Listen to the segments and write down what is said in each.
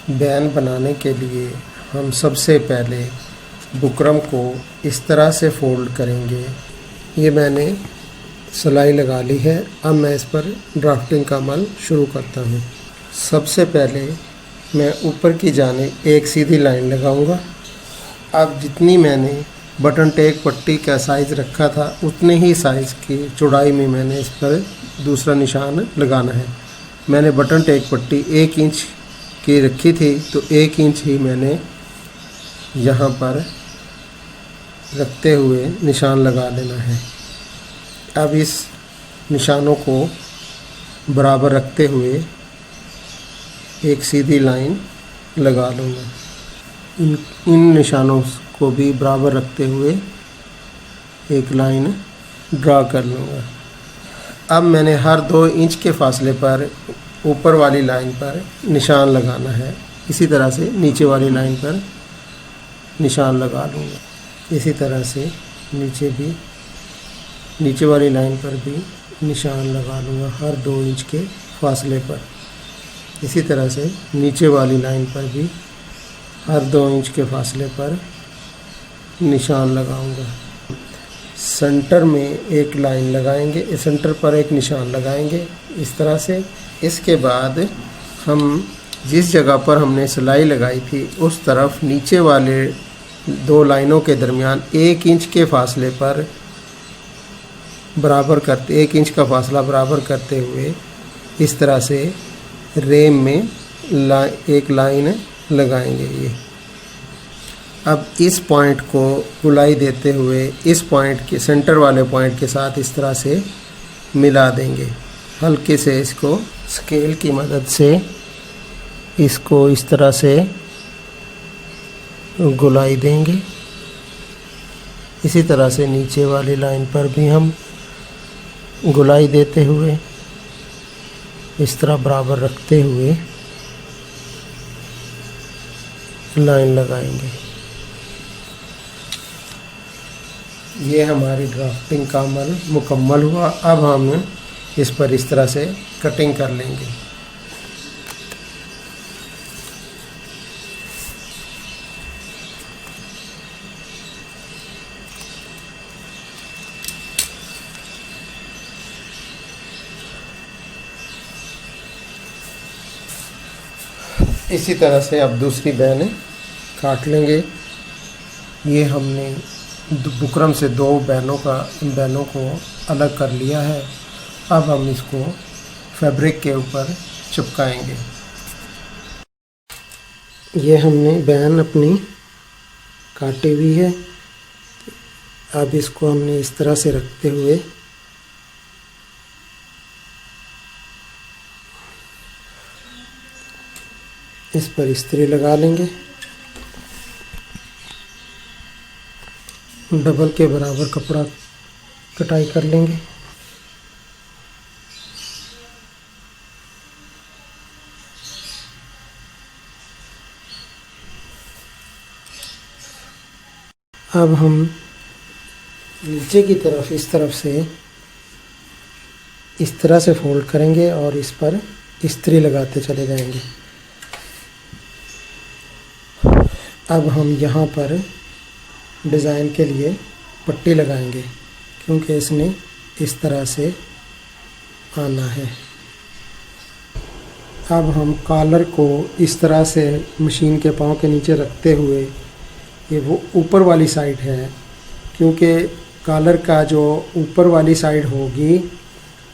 Ban बनाने के लिए हम सबसे पहले बुकरम को इस तरह से फोल्ड करेंगे। ये मैंने सिलाई लगा ली है। अब मैं इस पर ड्राफ्टिंग का अमल शुरू करता हूँ। सबसे पहले मैं ऊपर की जानिब एक सीधी लाइन लगाऊंगा। अब जितनी मैंने बटन टेक पट्टी का साइज़ रखा था उतने ही साइज़ की चौड़ाई में मैंने इस पर दूसरा निशान लगाना है। मैंने बटन टेक पट्टी 1 इंच की रखी थी तो 1 इंच ही मैंने यहाँ पर रखते हुए निशान लगा लेना है। अब इस निशानों को बराबर रखते हुए एक सीधी लाइन लगा लूँगा। इन निशानों को भी बराबर रखते हुए एक लाइन ड्रा कर लूँगा। अब मैंने हर 2 इंच के फासले पर ऊपर वाली लाइन पर निशान लगाना है। इसी तरह से नीचे वाली लाइन पर निशान लगा लूँगा। इसी तरह से नीचे वाली लाइन पर भी निशान लगा लूँगा हर 2 इंच के फासले पर। इसी तरह से नीचे वाली लाइन पर भी हर 2 इंच के फासले पर निशान लगाऊंगा। सेंटर में एक लाइन लगाएंगे, सेंटर पर एक निशान लगाएंगे इस तरह से। इसके बाद हम जिस जगह पर हमने सिलाई लगाई थी उस तरफ नीचे वाले 2 लाइनों के दरमियान 1 इंच के फासले पर बराबर करते 1 इंच का फासला बराबर करते हुए इस तरह से रेम में एक लाइन लगाएंगे। ये अब इस पॉइंट को गुलाई देते हुए इस पॉइंट के सेंटर वाले पॉइंट के साथ इस तरह से मिला देंगे। हल्के से इसको स्केल की मदद से इसको इस तरह से गुलाई देंगे। इसी तरह से नीचे वाली लाइन पर भी हम गुलाई देते हुए इस तरह बराबर रखते हुए लाइन लगाएंगे। ये हमारी ड्राफ्टिंग का अमल मुकम्मल हुआ। अब हम इस पर इस तरह से कटिंग कर लेंगे। इसी तरह से अब दूसरी बैन काट लेंगे। ये हमने बुकरम से 2 बैनों को अलग कर लिया है। अब हम इसको फैब्रिक के ऊपर चिपकाएंगे। ये हमने बैन अपनी काटी हुई है। अब इसको हमने इस तरह से रखते हुए इस पर इस्त्री लगा लेंगे। डबल के बराबर कपड़ा कटाई कर लेंगे। अब हम नीचे की तरफ इस तरफ से इस तरह से फोल्ड करेंगे और इस पर इस्त्री लगाते चले जाएंगे। अब हम यहाँ पर डिज़ाइन के लिए पट्टी लगाएंगे क्योंकि इसने इस तरह से आना है। अब हम कॉलर को इस तरह से मशीन के पाँव के नीचे रखते हुए, ये वो ऊपर वाली साइड है क्योंकि कॉलर का जो ऊपर वाली साइड होगी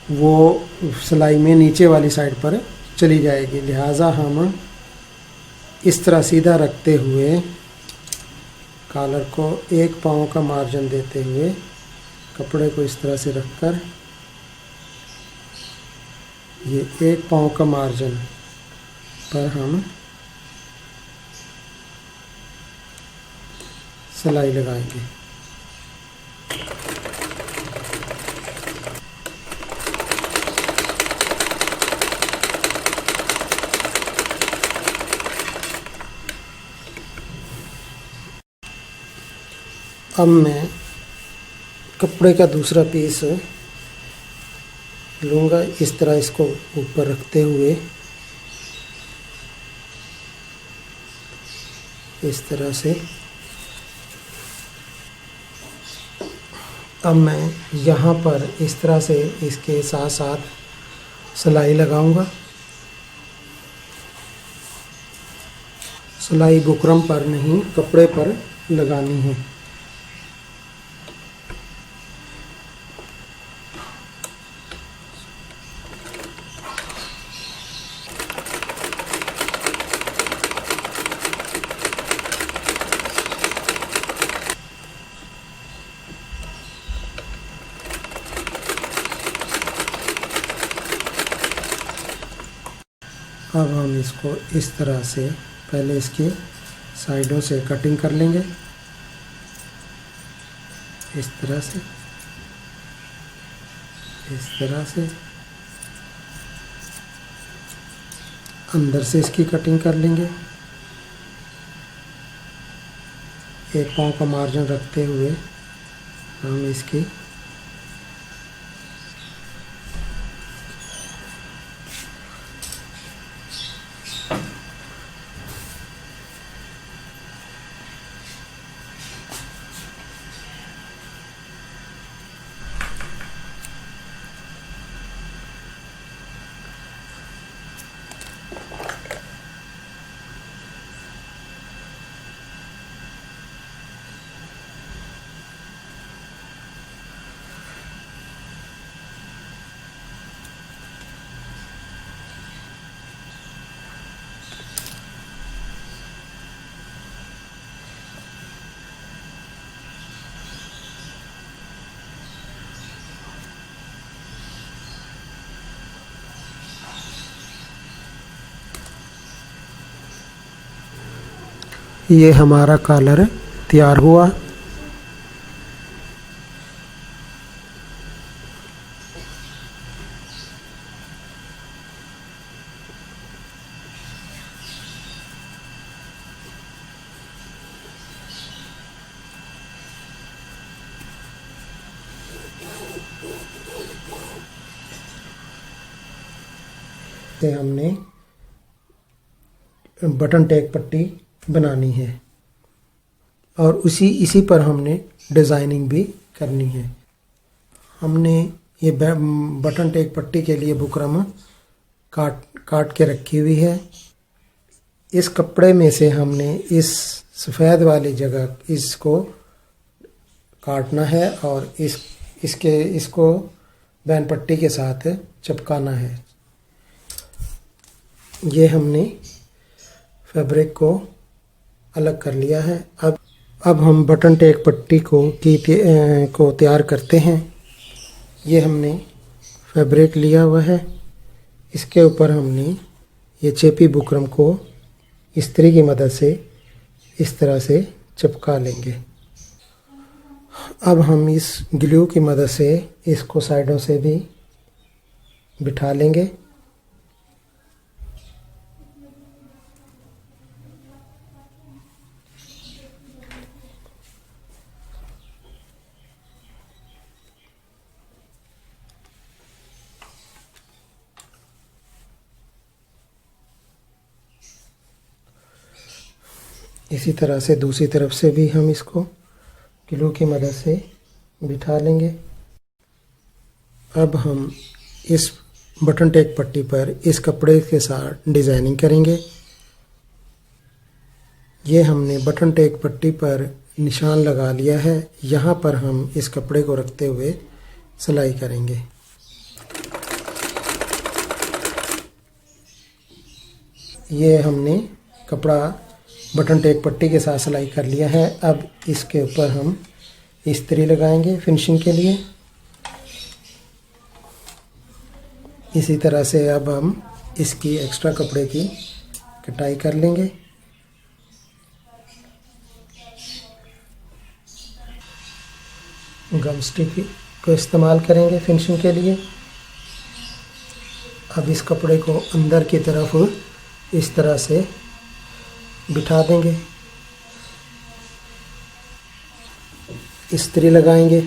वो सिलाई में नीचे वाली साइड पर चली जाएगी। लिहाजा हम इस तरह सीधा रखते हुए कॉलर को एक पाँव का मार्जिन देते हुए कपड़े को इस तरह से रखकर ये एक पाँव का मार्जिन पर हम सिलाई लगाएंगे। अब मैं कपड़े का दूसरा पीस लूँगा। इस तरह इसको ऊपर रखते हुए इस तरह से। अब मैं यहाँ पर इस तरह से इसके साथ साथ सिलाई लगाऊंगा। सिलाई बुकरम पर नहीं, कपड़े पर लगानी है। अब हम इसको इस तरह से पहले इसकी साइडों से कटिंग कर लेंगे, इस तरह से, इस तरह से। अंदर से इसकी कटिंग कर लेंगे, एक पाँव का मार्जिन रखते हुए हम इसकी ये हमारा कॉलर तैयार हुआ। से हमने बटन टैग पट्टी बनानी है और इसी पर हमने डिज़ाइनिंग भी करनी है। हमने ये बटन टैग पट्टी के लिए बुकरम काट के रखी हुई है। इस कपड़े में से हमने इस सफ़ेद वाली जगह इसको काटना है और इसको बैन पट्टी के साथ चिपकाना है। ये हमने फैब्रिक को अलग कर लिया है। अब हम बटन टैग पट्टी को तैयार करते हैं। ये हमने फैब्रिक लिया हुआ है, इसके ऊपर हमने ये चेपी बुकरम को इस्त्री की मदद से इस तरह से चिपका लेंगे। अब हम इस ग्लू की मदद से इसको साइडों से भी बिठा लेंगे। इसी तरह से दूसरी तरफ से भी हम इसको ग्लू की मदद से बिठा लेंगे। अब हम इस बटन टैग पट्टी पर इस कपड़े के साथ डिज़ाइनिंग करेंगे। ये हमने बटन टैग पट्टी पर निशान लगा लिया है। यहाँ पर हम इस कपड़े को रखते हुए सिलाई करेंगे। ये हमने कपड़ा बटन टैग पट्टी के साथ सिलाई कर लिया है। अब इसके ऊपर हम इस्त्री लगाएंगे फिनिशिंग के लिए। इसी तरह से अब हम इसकी एक्स्ट्रा कपड़े की कटाई कर लेंगे। गम स्टिक को इस्तेमाल करेंगे फिनिशिंग के लिए। अब इस कपड़े को अंदर की तरफ इस तरह से बिठा देंगे, इस्त्री लगाएंगे।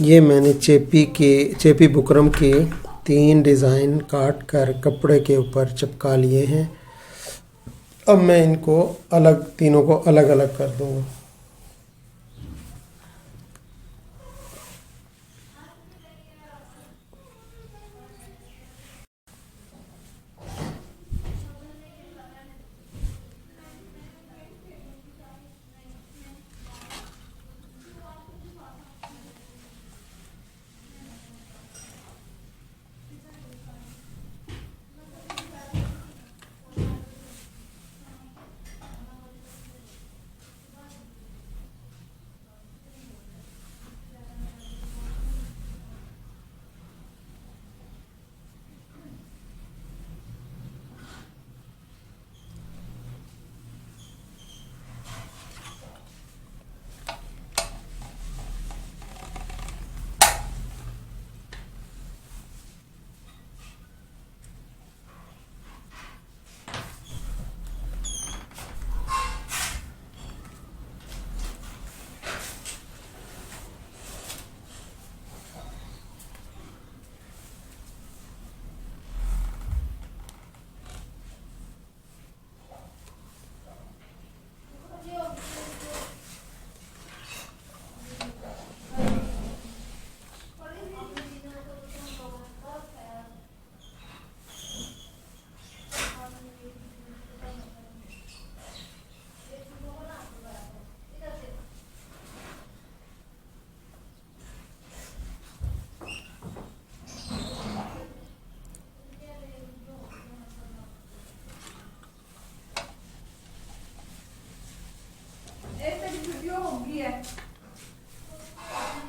ये मैंने चेपी बुकरम के 3 डिज़ाइन काट कर कपड़े के ऊपर चिपका लिए हैं। अब मैं इनको तीनों को अलग अलग कर दूंगा।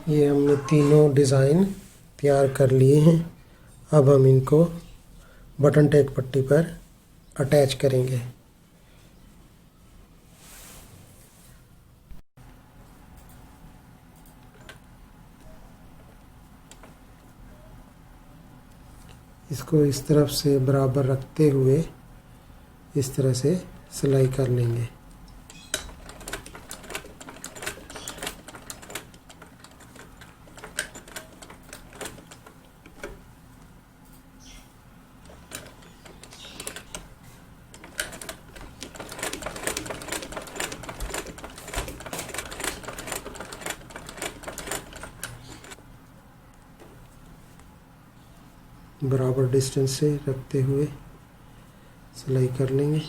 ये हमने तीनों डिज़ाइन तैयार कर लिए हैं। अब हम इनको बटन टेक पट्टी पर अटैच करेंगे। इसको इस तरफ से बराबर रखते हुए इस तरह से सिलाई कर लेंगे। बराबर डिस्टेंस से रखते हुए सिलाई कर लेंगे।